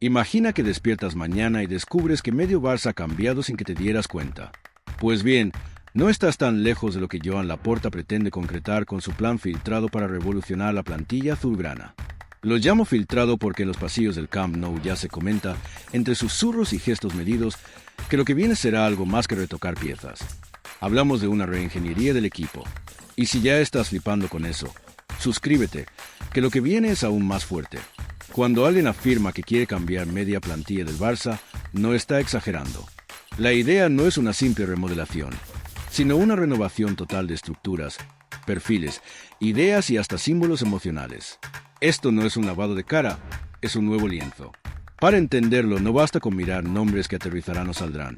Imagina que despiertas mañana y descubres que medio Barça ha cambiado sin que te dieras cuenta. Pues bien, no estás tan lejos de lo que Joan Laporta pretende concretar con su plan filtrado para revolucionar la plantilla azulgrana. Lo llamo filtrado porque en los pasillos del Camp Nou ya se comenta, entre susurros y gestos medidos, que lo que viene será algo más que retocar piezas. Hablamos de una reingeniería del equipo. Y si ya estás flipando con eso, suscríbete, que lo que viene es aún más fuerte. Cuando alguien afirma que quiere cambiar media plantilla del Barça, no está exagerando. La idea no es una simple remodelación, sino una renovación total de estructuras, perfiles, ideas y hasta símbolos emocionales. Esto no es un lavado de cara, es un nuevo lienzo. Para entenderlo, no basta con mirar nombres que aterrizarán o saldrán.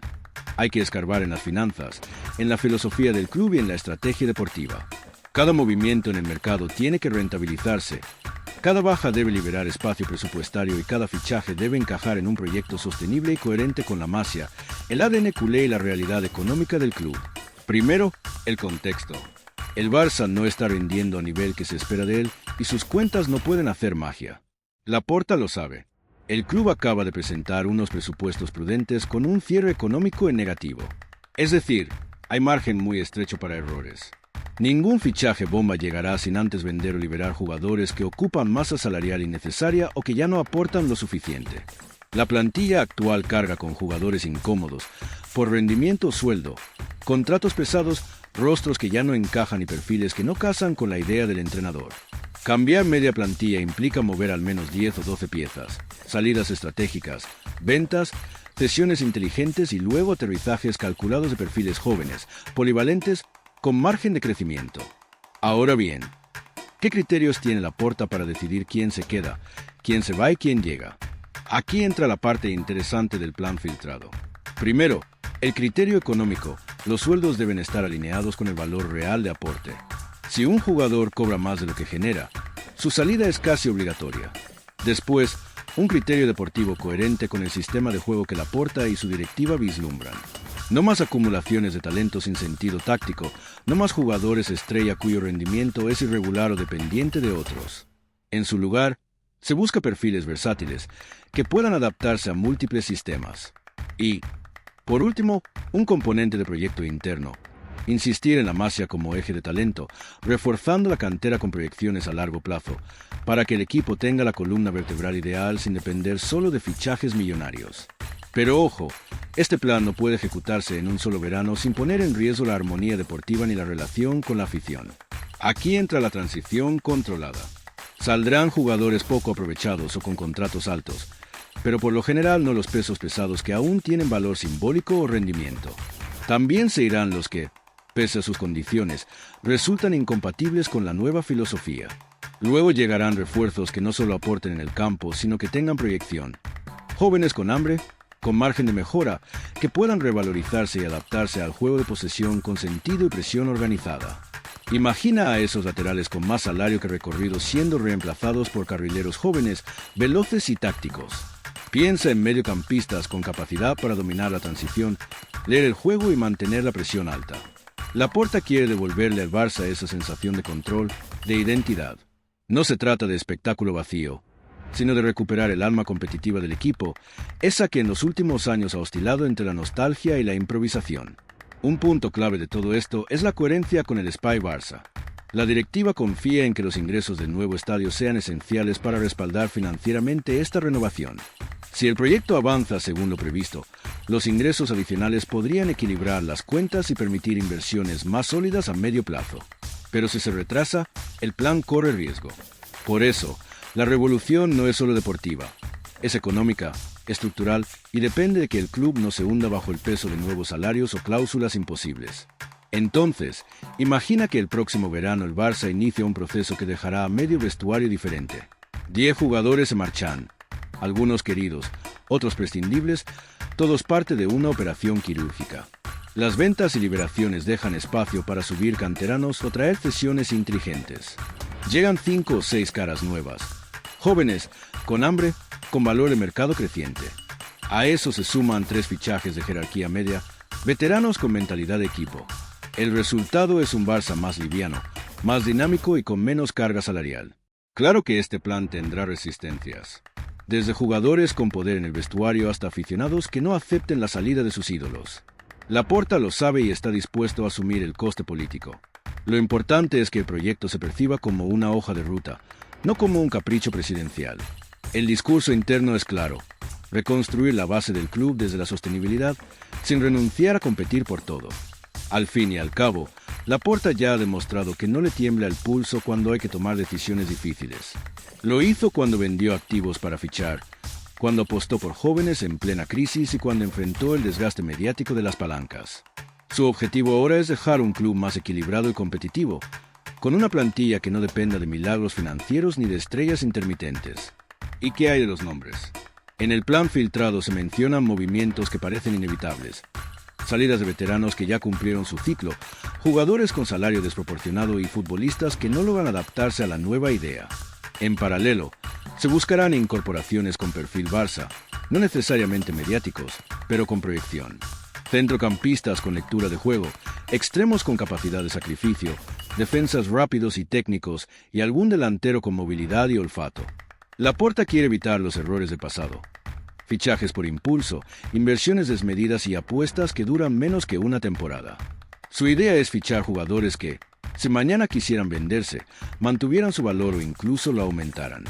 Hay que escarbar en las finanzas, en la filosofía del club y en la estrategia deportiva. Cada movimiento en el mercado tiene que rentabilizarse. Cada baja debe liberar espacio presupuestario y cada fichaje debe encajar en un proyecto sostenible y coherente con la masia, el ADN culé y la realidad económica del club. Primero, el contexto. El Barça no está rindiendo a nivel que se espera de él y sus cuentas no pueden hacer magia. Laporta lo sabe. El club acaba de presentar unos presupuestos prudentes con un cierre económico en negativo. Es decir, hay margen muy estrecho para errores. Ningún fichaje bomba llegará sin antes vender o liberar jugadores que ocupan masa salarial innecesaria o que ya no aportan lo suficiente. La plantilla actual carga con jugadores incómodos, por rendimiento o sueldo, contratos pesados, rostros que ya no encajan y perfiles que no casan con la idea del entrenador. Cambiar media plantilla implica mover al menos 10 o 12 piezas, salidas estratégicas, ventas, cesiones inteligentes y luego aterrizajes calculados de perfiles jóvenes, polivalentes, con margen de crecimiento. Ahora bien, ¿qué criterios tiene Laporta para decidir quién se queda, quién se va y quién llega? Aquí entra la parte interesante del plan filtrado. Primero, el criterio económico. Los sueldos deben estar alineados con el valor real de aporte. Si un jugador cobra más de lo que genera, su salida es casi obligatoria. Después, un criterio deportivo coherente con el sistema de juego que Laporta y su directiva vislumbran. No más acumulaciones de talento sin sentido táctico, no más jugadores estrella cuyo rendimiento es irregular o dependiente de otros. En su lugar, se busca perfiles versátiles que puedan adaptarse a múltiples sistemas. Y, por último, un componente de proyecto interno. Insistir en la Masia como eje de talento, reforzando la cantera con proyecciones a largo plazo, para que el equipo tenga la columna vertebral ideal sin depender solo de fichajes millonarios. Pero ojo, este plan no puede ejecutarse en un solo verano sin poner en riesgo la armonía deportiva ni la relación con la afición. Aquí entra la transición controlada. Saldrán jugadores poco aprovechados o con contratos altos, pero por lo general no los pesos pesados que aún tienen valor simbólico o rendimiento. También se irán los que, pese a sus condiciones, resultan incompatibles con la nueva filosofía. Luego llegarán refuerzos que no solo aporten en el campo, sino que tengan proyección. Jóvenes con hambre, con margen de mejora, que puedan revalorizarse y adaptarse al juego de posesión con sentido y presión organizada. Imagina a esos laterales con más salario que recorrido siendo reemplazados por carrileros jóvenes, veloces y tácticos. Piensa en mediocampistas con capacidad para dominar la transición, leer el juego y mantener la presión alta. Laporta quiere devolverle al Barça esa sensación de control, de identidad. No se trata de espectáculo vacío, sino de recuperar el alma competitiva del equipo, esa que en los últimos años ha oscilado entre la nostalgia y la improvisación. Un punto clave de todo esto es la coherencia con el Espai Barça. La directiva confía en que los ingresos del nuevo estadio sean esenciales para respaldar financieramente esta renovación. Si el proyecto avanza según lo previsto, los ingresos adicionales podrían equilibrar las cuentas y permitir inversiones más sólidas a medio plazo. Pero si se retrasa, el plan corre riesgo. Por eso, la revolución no es solo deportiva, es económica, estructural y depende de que el club no se hunda bajo el peso de nuevos salarios o cláusulas imposibles. Entonces, imagina que el próximo verano el Barça inicia un proceso que dejará a medio vestuario diferente. 10 jugadores se marchan, algunos queridos, otros prescindibles, todos parte de una operación quirúrgica. Las ventas y liberaciones dejan espacio para subir canteranos o traer cesiones inteligentes. Llegan 5 o 6 caras nuevas, jóvenes, con hambre, con valor de mercado creciente. A eso se suman 3 fichajes de jerarquía media, veteranos con mentalidad de equipo. El resultado es un Barça más liviano, más dinámico y con menos carga salarial. Claro que este plan tendrá resistencias. desde jugadores con poder en el vestuario hasta aficionados que no acepten la salida de sus ídolos. Laporta lo sabe y está dispuesto a asumir el coste político. Lo importante es que el proyecto se perciba como una hoja de ruta, no como un capricho presidencial. El discurso interno es claro: reconstruir la base del club desde la sostenibilidad, sin renunciar a competir por todo. Al fin y al cabo, Laporta ya ha demostrado que no le tiembla el pulso cuando hay que tomar decisiones difíciles. Lo hizo cuando vendió activos para fichar, cuando apostó por jóvenes en plena crisis y cuando enfrentó el desgaste mediático de las palancas. Su objetivo ahora es dejar un club más equilibrado y competitivo, con una plantilla que no dependa de milagros financieros ni de estrellas intermitentes. ¿Y qué hay de los nombres? En el plan filtrado se mencionan movimientos que parecen inevitables: salidas de veteranos que ya cumplieron su ciclo, jugadores con salario desproporcionado y futbolistas que no logran adaptarse a la nueva idea. En paralelo, se buscarán incorporaciones con perfil Barça, no necesariamente mediáticos, pero con proyección. Centrocampistas con lectura de juego, extremos con capacidad de sacrificio, defensas rápidos y técnicos y algún delantero con movilidad y olfato. Laporta quiere evitar los errores del pasado: fichajes por impulso, inversiones desmedidas y apuestas que duran menos que una temporada. Su idea es fichar jugadores que, si mañana quisieran venderse, mantuvieran su valor o incluso lo aumentaran.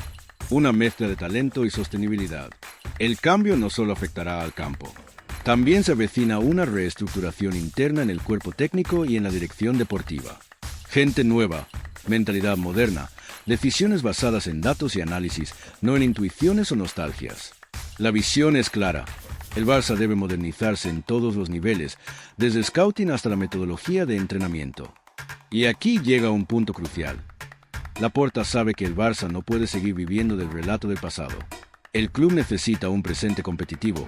Una mezcla de talento y sostenibilidad. El cambio no solo afectará al campo. También se avecina una reestructuración interna en el cuerpo técnico y en la dirección deportiva. Gente nueva, mentalidad moderna, decisiones basadas en datos y análisis, no en intuiciones o nostalgias. La visión es clara: el Barça debe modernizarse en todos los niveles, desde scouting hasta la metodología de entrenamiento. Y aquí llega un punto crucial. Laporta sabe que el Barça no puede seguir viviendo del relato del pasado. El club necesita un presente competitivo,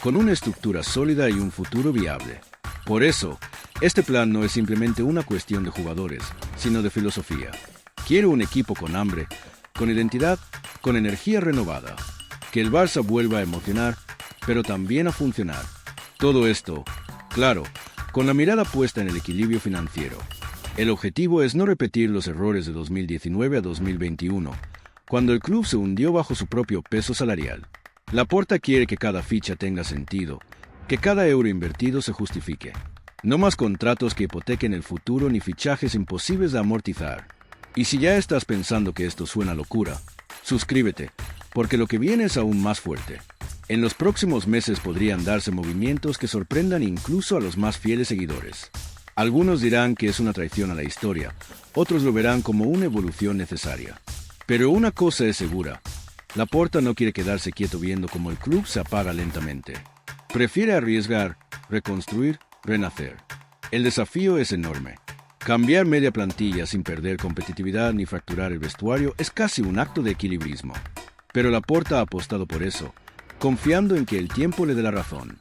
con una estructura sólida y un futuro viable. Por eso, este plan no es simplemente una cuestión de jugadores, sino de filosofía. Quiere un equipo con hambre, con identidad, con energía renovada. Que el Barça vuelva a emocionar, pero también a funcionar. Todo esto, claro, con la mirada puesta en el equilibrio financiero. El objetivo es no repetir los errores de 2019 a 2021, cuando el club se hundió bajo su propio peso salarial. Laporta quiere que cada ficha tenga sentido, que cada euro invertido se justifique. No más contratos que hipotequen el futuro ni fichajes imposibles de amortizar. Y si ya estás pensando que esto suena locura, suscríbete, porque lo que viene es aún más fuerte. En los próximos meses podrían darse movimientos que sorprendan incluso a los más fieles seguidores. Algunos dirán que es una traición a la historia, otros lo verán como una evolución necesaria. Pero una cosa es segura: Laporta no quiere quedarse quieto viendo cómo el club se apaga lentamente. Prefiere arriesgar, reconstruir, renacer. El desafío es enorme. Cambiar media plantilla sin perder competitividad ni fracturar el vestuario es casi un acto de equilibrismo. Pero Laporta ha apostado por eso, confiando en que el tiempo le dé la razón.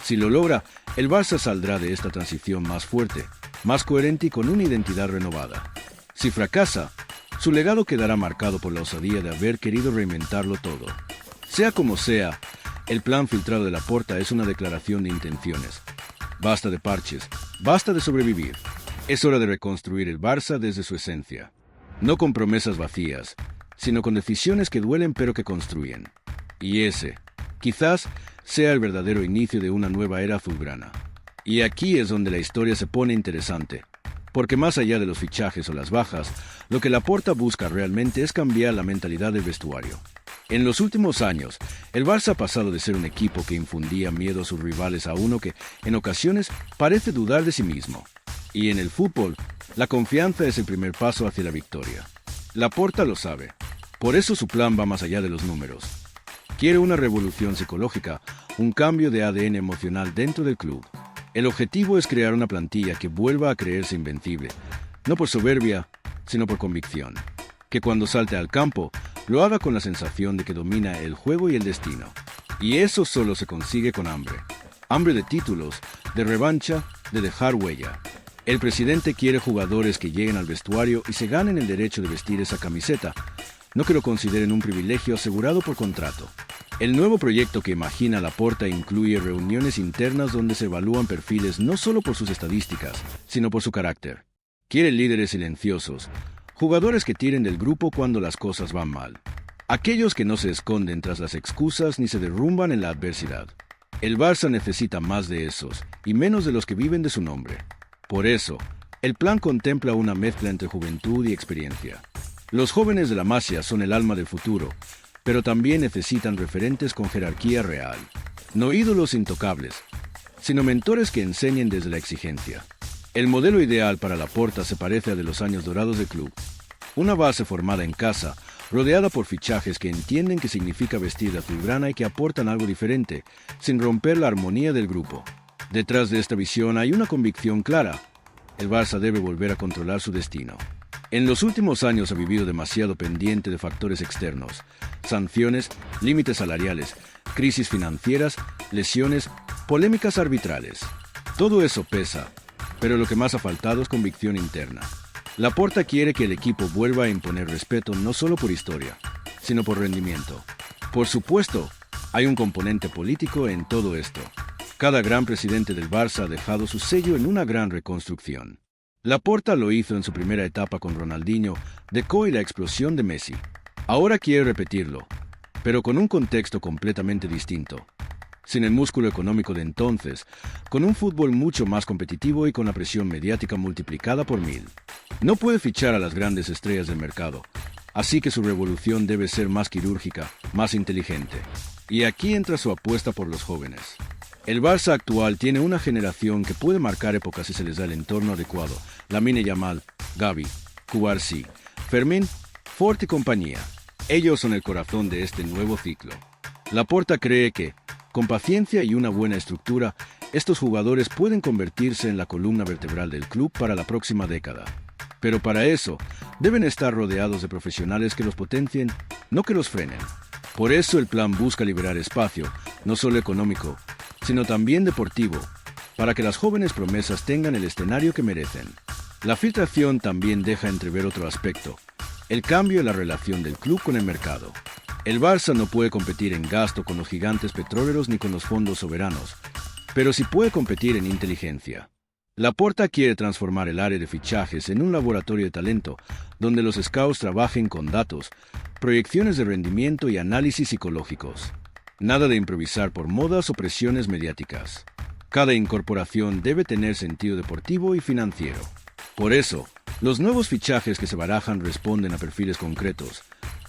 Si lo logra, el Barça saldrá de esta transición más fuerte, más coherente y con una identidad renovada. Si fracasa, su legado quedará marcado por la osadía de haber querido reinventarlo todo. Sea como sea, el plan filtrado de Laporta es una declaración de intenciones. Basta de parches, basta de sobrevivir. Es hora de reconstruir el Barça desde su esencia. No con promesas vacías, sino con decisiones que duelen pero que construyen. Y ese, quizás, sea el verdadero inicio de una nueva era azulgrana. Y aquí es donde la historia se pone interesante, porque más allá de los fichajes o las bajas, lo que Laporta busca realmente es cambiar la mentalidad del vestuario. En los últimos años, el Barça ha pasado de ser un equipo que infundía miedo a sus rivales a uno que, en ocasiones, parece dudar de sí mismo. Y en el fútbol, la confianza es el primer paso hacia la victoria. Laporta lo sabe. Por eso su plan va más allá de los números. Quiere una revolución psicológica, un cambio de ADN emocional dentro del club. El objetivo es crear una plantilla que vuelva a creerse invencible, no por soberbia, sino por convicción. Que cuando salte al campo, lo haga con la sensación de que domina el juego y el destino. Y eso solo se consigue con hambre. Hambre de títulos, de revancha, de dejar huella. El presidente quiere jugadores que lleguen al vestuario y se ganen el derecho de vestir esa camiseta, no que lo consideren un privilegio asegurado por contrato. El nuevo proyecto que imagina Laporta incluye reuniones internas donde se evalúan perfiles no solo por sus estadísticas, sino por su carácter. Quiere líderes silenciosos, jugadores que tiren del grupo cuando las cosas van mal. Aquellos que no se esconden tras las excusas ni se derrumban en la adversidad. El Barça necesita más de esos y menos de los que viven de su nombre. Por eso, el plan contempla una mezcla entre juventud y experiencia. Los jóvenes de la Masia son el alma del futuro, pero también necesitan referentes con jerarquía real. No ídolos intocables, sino mentores que enseñen desde la exigencia. El modelo ideal para Laporta se parece al de los años dorados del club. Una base formada en casa, rodeada por fichajes que entienden qué significa vestir de azulgrana y que aportan algo diferente, sin romper la armonía del grupo. Detrás de esta visión hay una convicción clara: el Barça debe volver a controlar su destino. En los últimos años ha vivido demasiado pendiente de factores externos: sanciones, límites salariales, crisis financieras, lesiones, polémicas arbitrales. Todo eso pesa, pero lo que más ha faltado es convicción interna. Laporta quiere que el equipo vuelva a imponer respeto no solo por historia, sino por rendimiento. Por supuesto, hay un componente político en todo esto. Cada gran presidente del Barça ha dejado su sello en una gran reconstrucción. Laporta lo hizo en su primera etapa con Ronaldinho, Deco y la explosión de Messi. Ahora quiere repetirlo, pero con un contexto completamente distinto. Sin el músculo económico de entonces, con un fútbol mucho más competitivo y con la presión mediática multiplicada por 1000. No puede fichar a las grandes estrellas del mercado, así que su revolución debe ser más quirúrgica, más inteligente. Y aquí entra su apuesta por los jóvenes. El Barça actual tiene una generación que puede marcar épocas si se les da el entorno adecuado: Lamine Yamal, Gavi, Cubarsí, Fermín, Fort y compañía. Ellos son el corazón de este nuevo ciclo. Laporta cree que, con paciencia y una buena estructura, estos jugadores pueden convertirse en la columna vertebral del club para la próxima década. Pero para eso, deben estar rodeados de profesionales que los potencien, no que los frenen. Por eso el plan busca liberar espacio, no solo económico, sino también deportivo, para que las jóvenes promesas tengan el escenario que merecen. La filtración también deja entrever otro aspecto: el cambio en la relación del club con el mercado. El Barça no puede competir en gasto con los gigantes petroleros ni con los fondos soberanos, pero sí puede competir en inteligencia. Laporta quiere transformar el área de fichajes en un laboratorio de talento, donde los scouts trabajen con datos, proyecciones de rendimiento y análisis psicológicos. Nada de improvisar por modas o presiones mediáticas. Cada incorporación debe tener sentido deportivo y financiero. Por eso, los nuevos fichajes que se barajan responden a perfiles concretos: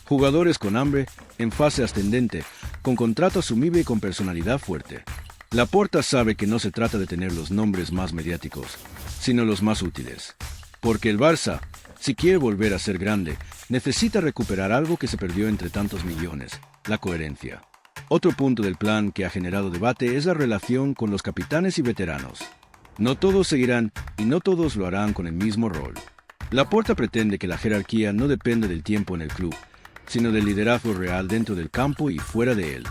jugadores con hambre, en fase ascendente, con contrato asumible y con personalidad fuerte. Laporta sabe que no se trata de tener los nombres más mediáticos, sino los más útiles. Porque el Barça, si quiere volver a ser grande, necesita recuperar algo que se perdió entre tantos millones: la coherencia. Otro punto del plan que ha generado debate es la relación con los capitanes y veteranos. No todos seguirán y no todos lo harán con el mismo rol. Laporta pretende que la jerarquía no dependa del tiempo en el club, sino del liderazgo real dentro del campo y fuera de él.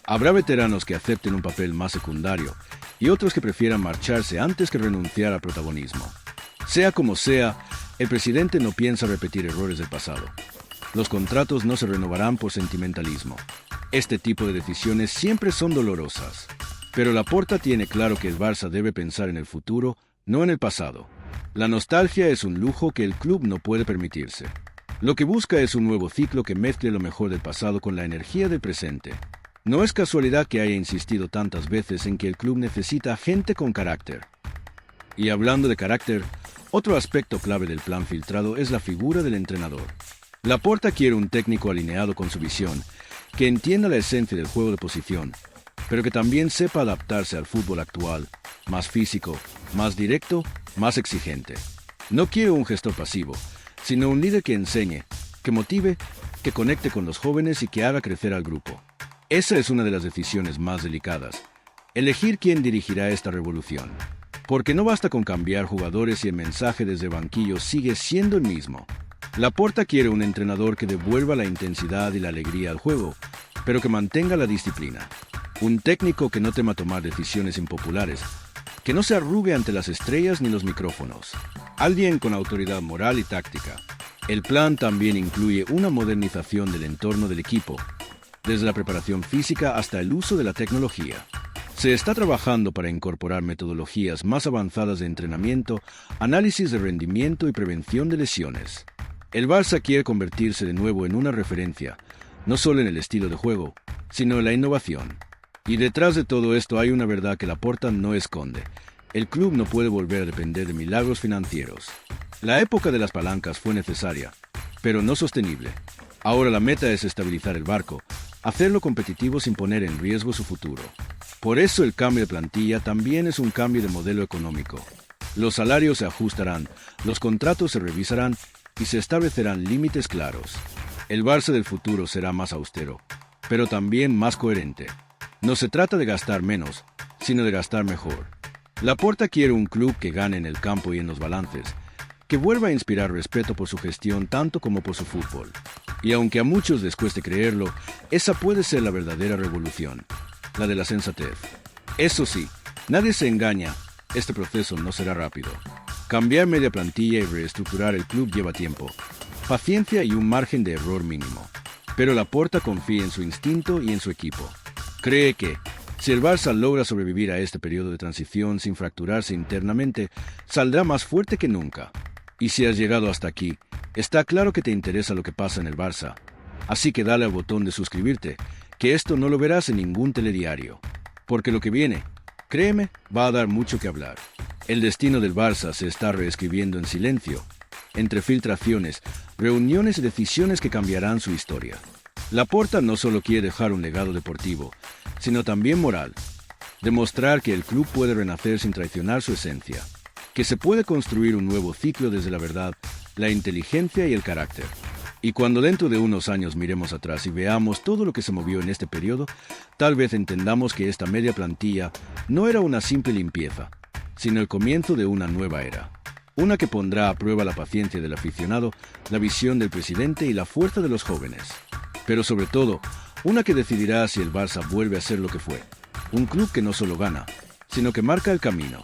Habrá veteranos que acepten un papel más secundario y otros que prefieran marcharse antes que renunciar al protagonismo. Sea como sea, el presidente no piensa repetir errores del pasado. Los contratos no se renovarán por sentimentalismo. Este tipo de decisiones siempre son dolorosas. Pero Laporta tiene claro que el Barça debe pensar en el futuro, no en el pasado. La nostalgia es un lujo que el club no puede permitirse. Lo que busca es un nuevo ciclo que mezcle lo mejor del pasado con la energía del presente. No es casualidad que haya insistido tantas veces en que el club necesita gente con carácter. Y hablando de carácter, otro aspecto clave del plan filtrado es la figura del entrenador. Laporta quiere un técnico alineado con su visión, que entienda la esencia del juego de posición, pero que también sepa adaptarse al fútbol actual: más físico, más directo, más exigente. No quiere un gestor pasivo, sino un líder que enseñe, que motive, que conecte con los jóvenes y que haga crecer al grupo. Esa es una de las decisiones más delicadas: elegir quién dirigirá esta revolución. Porque no basta con cambiar jugadores si el mensaje desde el banquillo sigue siendo el mismo. Laporta quiere un entrenador que devuelva la intensidad y la alegría al juego, pero que mantenga la disciplina. Un técnico que no tema tomar decisiones impopulares, que no se arrugue ante las estrellas ni los micrófonos. Alguien con autoridad moral y táctica. El plan también incluye una modernización del entorno del equipo, desde la preparación física hasta el uso de la tecnología. Se está trabajando para incorporar metodologías más avanzadas de entrenamiento, análisis de rendimiento y prevención de lesiones. El Barça quiere convertirse de nuevo en una referencia, no solo en el estilo de juego, sino en la innovación. Y detrás de todo esto hay una verdad que Laporta no esconde. El club no puede volver a depender de milagros financieros. La época de las palancas fue necesaria, pero no sostenible. Ahora la meta es estabilizar el barco, hacerlo competitivo sin poner en riesgo su futuro. Por eso el cambio de plantilla también es un cambio de modelo económico. Los salarios se ajustarán, los contratos se revisarán y se establecerán límites claros. El Barça del futuro será más austero, pero también más coherente. No se trata de gastar menos, sino de gastar mejor. Laporta quiere un club que gane en el campo y en los balances, que vuelva a inspirar respeto por su gestión tanto como por su fútbol. Y aunque a muchos les cueste creerlo, esa puede ser la verdadera revolución, la de la sensatez. Eso sí, nadie se engaña, este proceso no será rápido. Cambiar media plantilla y reestructurar el club lleva tiempo, paciencia y un margen de error mínimo. Pero Laporta confía en su instinto y en su equipo. Cree que, si el Barça logra sobrevivir a este periodo de transición sin fracturarse internamente, saldrá más fuerte que nunca. Y si has llegado hasta aquí, está claro que te interesa lo que pasa en el Barça. Así que dale al botón de suscribirte, que esto no lo verás en ningún telediario. Porque lo que viene, créeme, va a dar mucho que hablar. El destino del Barça se está reescribiendo en silencio, entre filtraciones, reuniones y decisiones que cambiarán su historia. Laporta no solo quiere dejar un legado deportivo, sino también moral. Demostrar que el club puede renacer sin traicionar su esencia, que se puede construir un nuevo ciclo desde la verdad, la inteligencia y el carácter. Y cuando dentro de unos años miremos atrás y veamos todo lo que se movió en este periodo, tal vez entendamos que esta media plantilla no era una simple limpieza, sino el comienzo de una nueva era. Una que pondrá a prueba la paciencia del aficionado, la visión del presidente y la fuerza de los jóvenes. Pero sobre todo, una que decidirá si el Barça vuelve a ser lo que fue. Un club que no solo gana, sino que marca el camino.